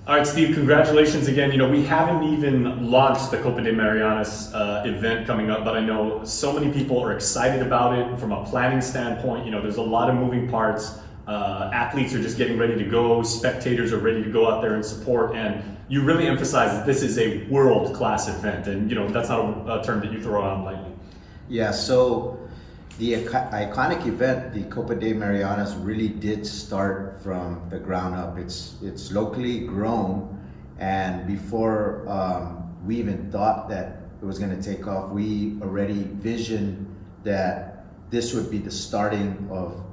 All right, Steve, congratulations again. We haven't even launched the Copa De Marianas event coming up, but I know so many people are excited about it from a planning standpoint. There's a lot of moving parts. Athletes are just getting ready to go. Spectators are ready to go out there and support. And you really emphasize that this is a world-class event. And, that's not a term that you throw around lightly. Yeah, so the iconic event, the Copa de Marianas, really did start from the ground up. It's locally grown, and before we even thought that it was going to take off, we already visioned that this would be the starting of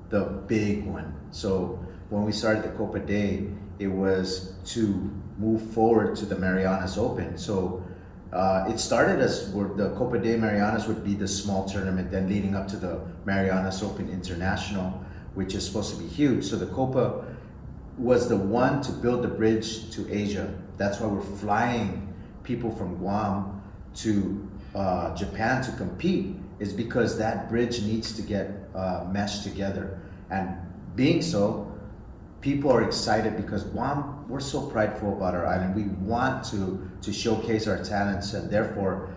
the big one. So when we started the Copa de, it was to move forward to the Marianas Open. So it started as the Copa de Marianas would be the small tournament, then leading up to the Marianas Open International, which is supposed to be huge. So the Copa was the one to build the bridge to Asia. That's why we're flying people from Guam to Japan to compete, is because that bridge needs to get meshed together. And being so, people are excited because Guam, we're so prideful about our island. We want to showcase our talents, and therefore,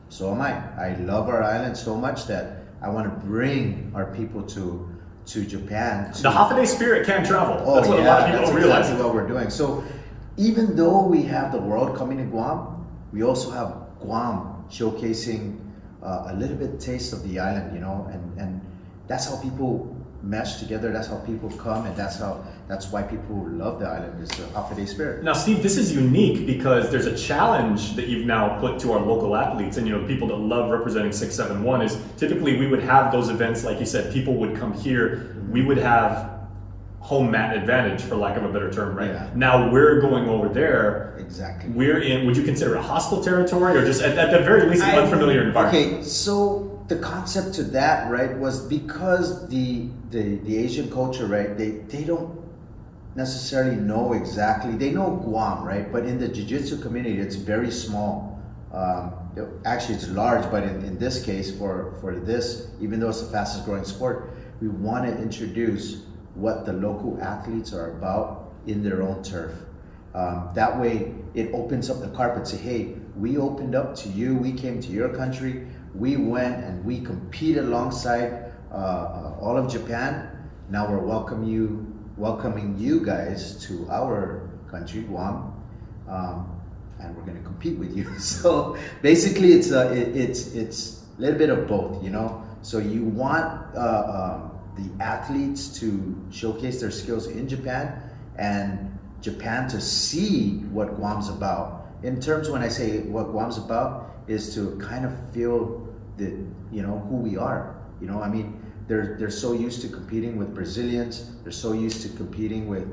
so am I. I love our island so much that I want to bring our people to Japan. The Holiday spirit can travel. Oh, that's what a lot of people that's don't realize. Exactly what we're doing. So even though we have the world coming to Guam, we also have Guam showcasing a little bit taste of the island, and that's how people mesh together. That's how people come, and that's why people love the island, is the Holiday spirit. Now, Steve, this is unique because there's a challenge that you've now put to our local athletes, and people that love representing 671 is typically we would have those events, like you said, people would come here, we would have home mat advantage, for lack of a better term, right? Yeah. Now we're going over there. Exactly. We're in, would you consider it hostile territory, or just at the very least an unfamiliar environment? Okay, so the concept to that, right, was because the Asian culture, right, they don't necessarily know exactly. They know Guam, right, but in the jiu-jitsu community, it's very small. Actually, it's large, but in this case, for this, even though it's the fastest growing sport, we want to introduce what the local athletes are about in their own turf. That way, it opens up the carpet. Say, hey, we opened up to you. We came to your country. We went and we competed alongside all of Japan. Now we're welcoming you guys to our country, Guam, and we're going to compete with you. So basically, it's a little bit of both, So you want the athletes to showcase their skills in Japan, and Japan to see what Guam's about. In terms, when I say what Guam's about, is to kind of feel who we are. They're so used to competing with Brazilians. They're so used to competing with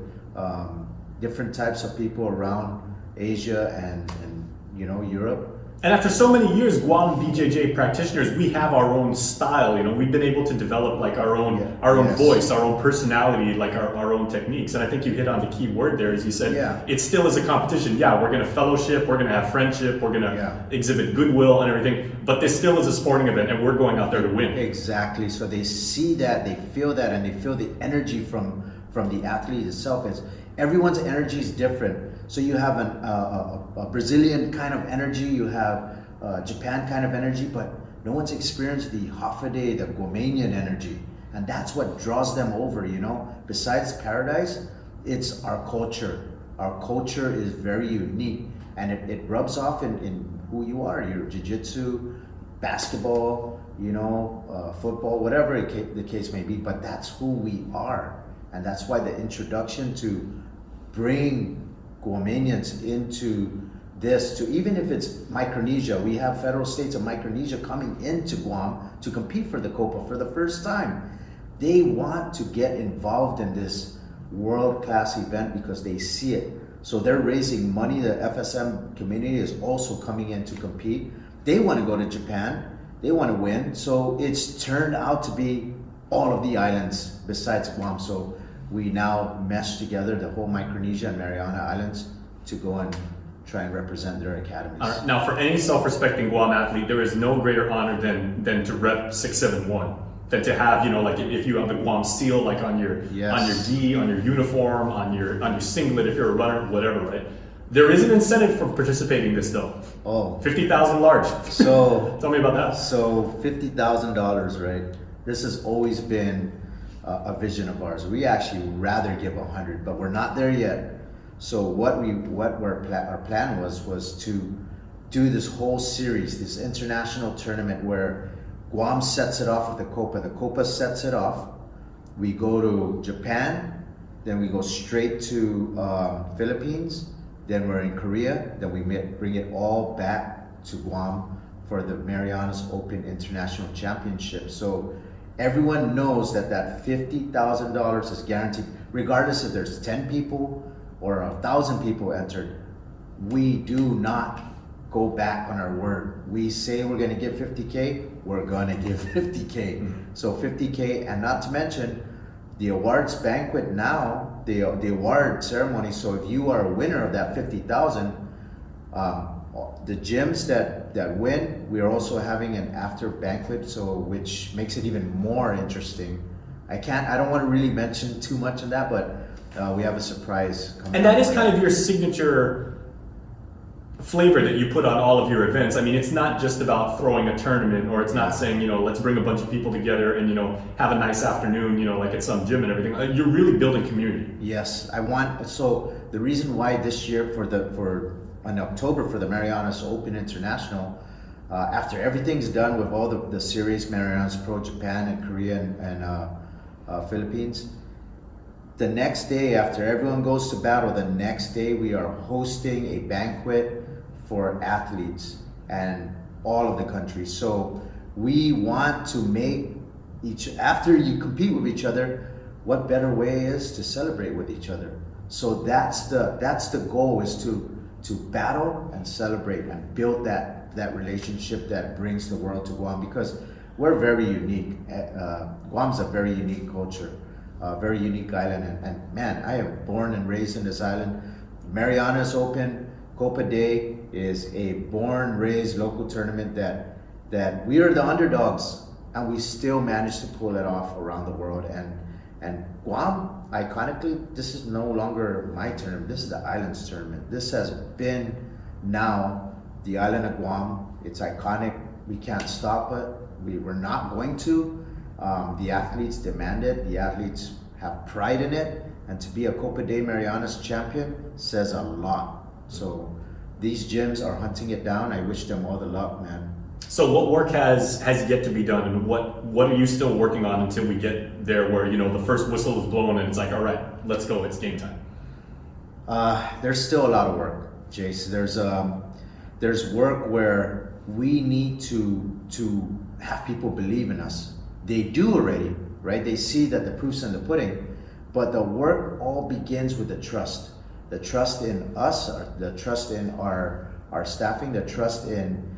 different types of people around Asia and Europe. And after so many years, Guam BJJ practitioners, we have our own style. We've been able to develop like our own voice, our own personality, like our own techniques. And I think you hit on the key word there, as you said. It still is a competition. Yeah, we're going to fellowship, we're going to have friendship, we're going to exhibit goodwill and everything. But this still is a sporting event, and we're going out there to win. Exactly. So they see that, they feel that, and they feel the energy from the athlete itself. Everyone's energy is different. So you have a Brazilian kind of energy, you have Japan kind of energy, but no one's experienced the Hafide, the Guamanian energy. And that's what draws them over, Besides paradise, it's our culture. Our culture is very unique, and it rubs off in who you are. Your jiu-jitsu, basketball, football, whatever the case may be, but that's who we are. And that's why the introduction to bring Guamanians into this, to even if it's Micronesia, we have federal states of Micronesia coming into Guam to compete for the Copa for the first time. They want to get involved in this world-class event because they see it. So they're raising money. The FSM community is also coming in to compete. They want to go to Japan. They want to win. So it's turned out to be all of the islands besides Guam. So we now mesh together the whole Micronesia and Mariana Islands to go and try and represent their academies. Now, for any self-respecting Guam athlete, there is no greater honor than to rep 671. than to have, like if you have the Guam seal like on your Yes. on your gi, on your uniform, on your singlet, if you're a runner, whatever, right? There is an incentive for participating in this though. Oh, 50,000 large. so Tell me about that. so $50,000, right? This has always been a vision of ours. We actually rather give 100, but we're not there yet. So our plan was to do this whole series, this international tournament where Guam sets it off with the Copa. The Copa sets it off. We go to Japan, then we go straight to Philippines, then we're in Korea, then we bring it all back to Guam for the Marianas Open International Championship. So everyone knows that $50,000 is guaranteed, regardless if there's 10 people or 1,000 people entered. We do not go back on our word. We say we're gonna give 50K, we're gonna give 50K. So 50K, and not to mention the awards banquet now, the award ceremony. So if you are a winner of that 50,000, the gyms that win, we are also having an after banquet, so which makes it even more interesting. I don't want to really mention too much of that, but we have a surprise coming. And that is kind of your signature flavor that you put on all of your events. I mean, it's not just about throwing a tournament, or it's not saying, let's bring a bunch of people together and, have a nice afternoon, like at some gym and everything. You're really building community. Yes, so the reason why this year in October for the Marianas Open International, after everything's done with all the series, Marianas Pro Japan and Korea and Philippines, the next day after everyone goes to battle, the next day we are hosting a banquet for athletes and all of the countries. So we want to make after you compete with each other, what better way is to celebrate with each other? So that's the goal, is to battle and celebrate and build that relationship that brings the world to Guam, because we're very unique. Guam's a very unique culture, a very unique island, and man, I am born and raised in this island. Marianas Open Copa Day is a born, raised local tournament that we are the underdogs, and we still managed to pull it off around the world. And Guam, iconically, this is no longer my tournament. This is the island's tournament. This has been now the island of Guam. It's iconic. We can't stop it. We're not going to. The athletes demand it. The athletes have pride in it. And to be a Copa de Marianas champion says a lot. So these gyms are hunting it down. I wish them all the luck, man. So what work has yet to be done, and what are you still working on until we get there where, the first whistle is blown and it's like, all right, let's go, it's game time? There's still a lot of work, Jace. There's work where we need to have people believe in us. They do already, right? They see that the proof's in the pudding, but the work all begins with the trust. The trust in us, the trust in our staffing, the trust in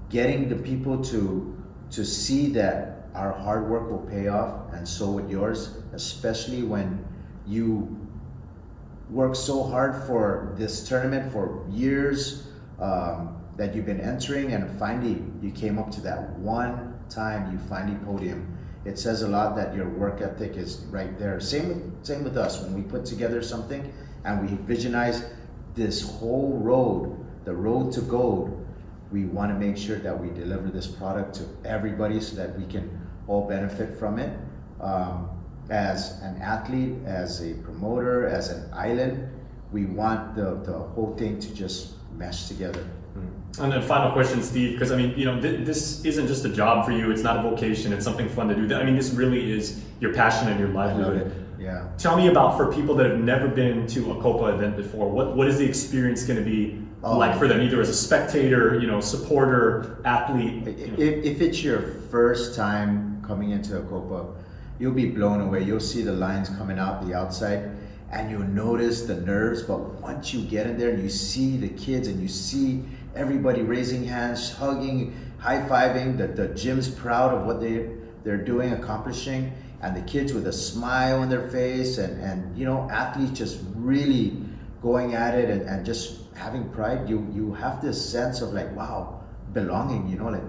getting the people to see that our hard work will pay off, and so would yours, especially when you work so hard for this tournament for years, that you've been entering, and finally you came up to that one time you finally podium. It says a lot that your work ethic is right there. Same with us. When we put together something and we visionize this whole road, the road to gold, we want to make sure that we deliver this product to everybody so that we can all benefit from it. As an athlete, as a promoter, as an island, we want the whole thing to just mesh together. And then final question, Steve, because I mean, this isn't just a job for you. It's not a vocation. It's something fun to do. I mean, this really is your passion and your livelihood. I love it. Yeah. Tell me about, for people that have never been to a Copa event before, what is the experience going to be like for them, either as a spectator, supporter, athlete? If it's your first time coming into a Copa, you'll be blown away. You'll see the lines coming out the outside, and you'll notice the nerves. But once you get in there and you see the kids and you see everybody raising hands, hugging, high-fiving, the gym's proud of what they're doing, accomplishing, and the kids with a smile on their face, and athletes just really going at it and just having pride. You have this sense of like, wow, belonging, like,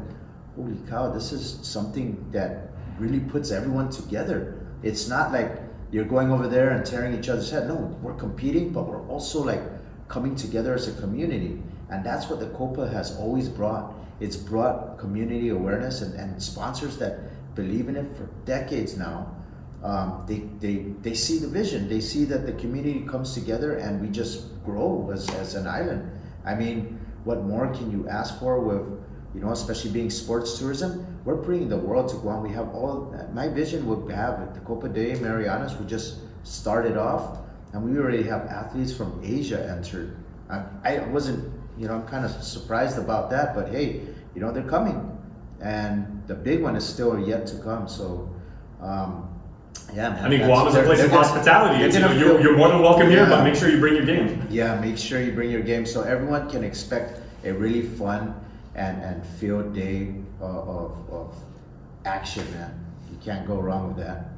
holy cow, this is something that really puts everyone together. It's not like you're going over there and tearing each other's head. No, we're competing, but we're also like coming together as a community. And that's what the Copa has always brought. It's brought community awareness and sponsors that believe in it for decades now. They see the vision. They see that the community comes together and we just grow as an island. I mean, what more can you ask for with, especially being sports tourism? We're bringing the world to Guam. We have my vision would have the Copa De Marianas. We just started off and we already have athletes from Asia entered. I wasn't, I'm kind of surprised about that, but hey, they're coming. And the big one is still yet to come. So, yeah, man. I mean, Guam is a place of hospitality. You're more than welcome here, but make sure you bring your game. Yeah, make sure you bring your game so everyone can expect a really fun and field day of action, man. You can't go wrong with that.